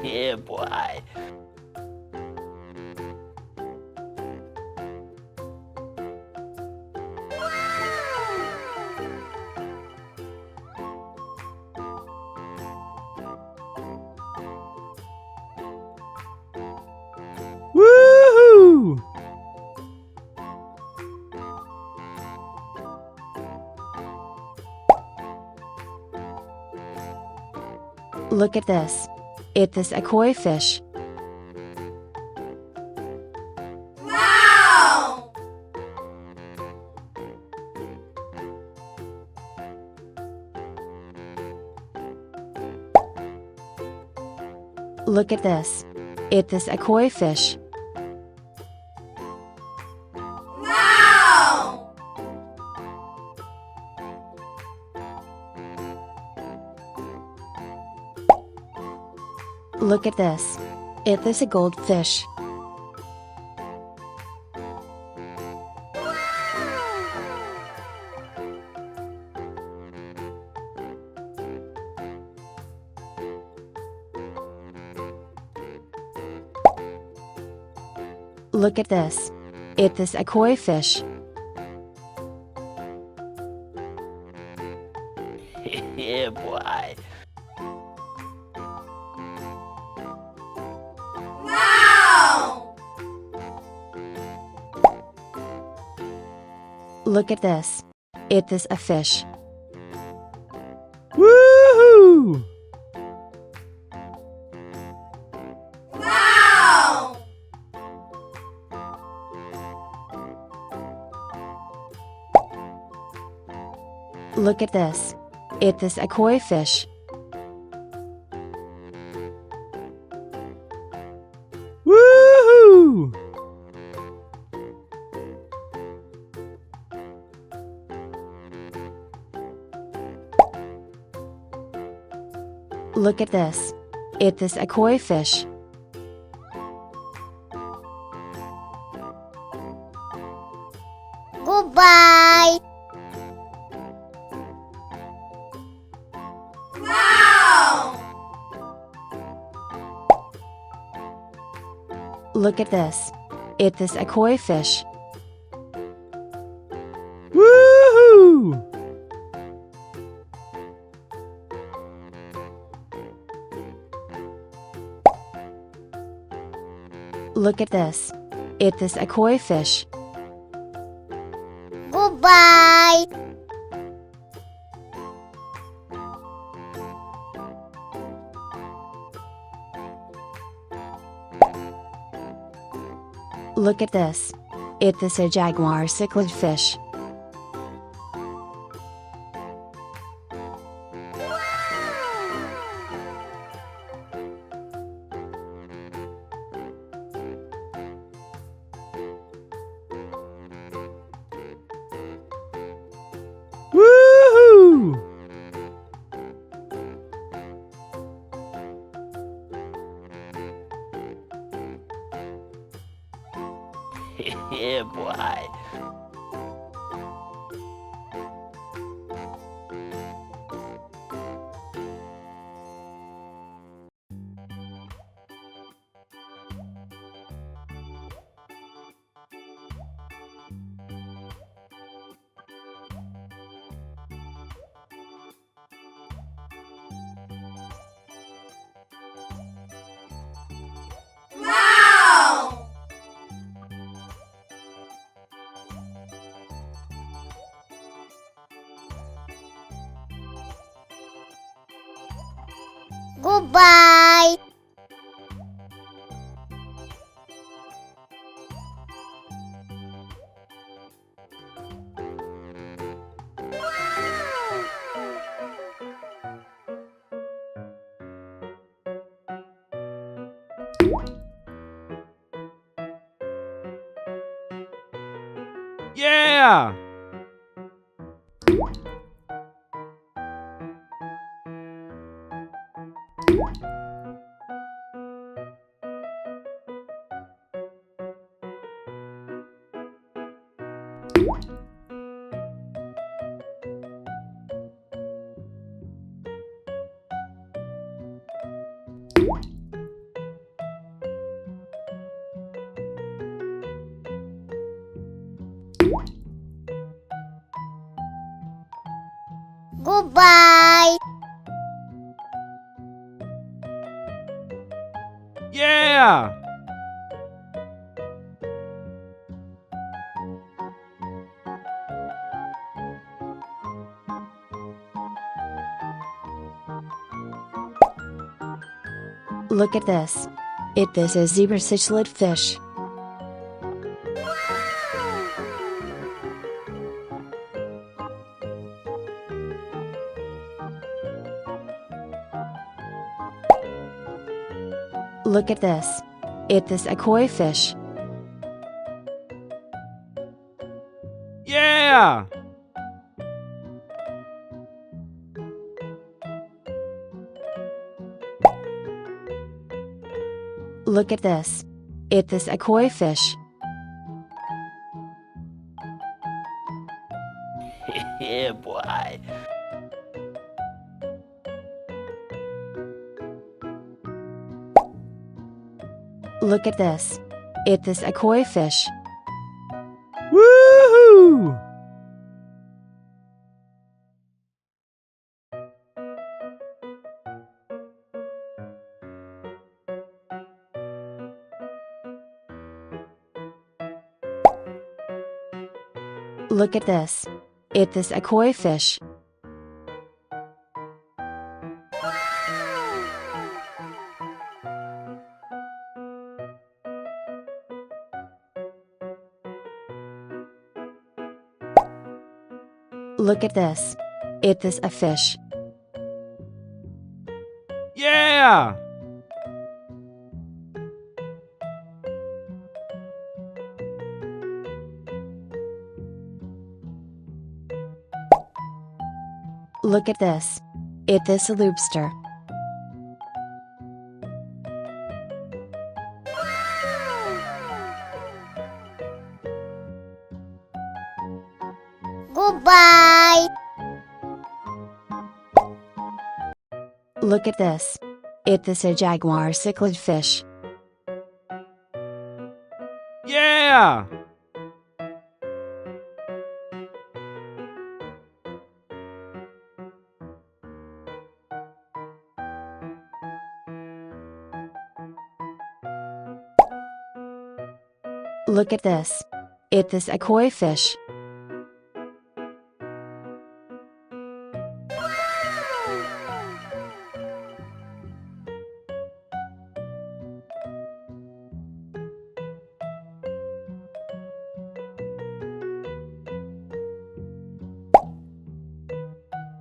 Yeah, boy. Woohoo! Look at this. It is a koi fish. Wow! Look at this. It is a koi fish. Wow! Look at this. It is a goldfish. Look at this. It is a koi fish. Yeah, boy. Wow! Look at this. It is a fish. Woohoo! Wow! Look at this. It is a koi fish. Woohoo! Look at this. It is a koi fish. Goodbye! Wow! Look at this. It is a koi fish. Woohoo! Look at this. It is a koi fish. Goodbye! Look at this. It is a jaguar cichlid fish. Woohoo! Yeah, boy. Wow! Goodbye! Yeah! Goodbye. Yeah! Look at this. This is zebra cichlid fish. Look at this. This a koi fish. Yeah! Look at this. This a koi fish. Yeah, boy. Look at this. This a koi fish. Woohoo! Look at this. This a koi fish. Look at this. This a fish. Yeah! Look at this. This a lobster. Goodbye. Look at this. This a jaguar cichlid fish. Yeah! Look at this. This a koi fish.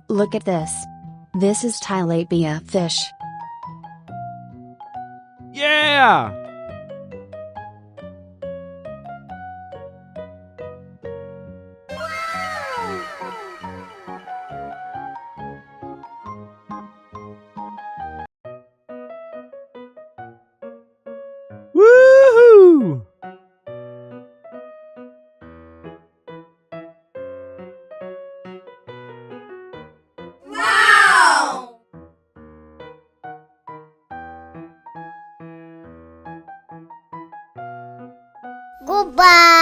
Look at this. This is tilapia fish. Yeah! Woohoo! Wow. Goodbye.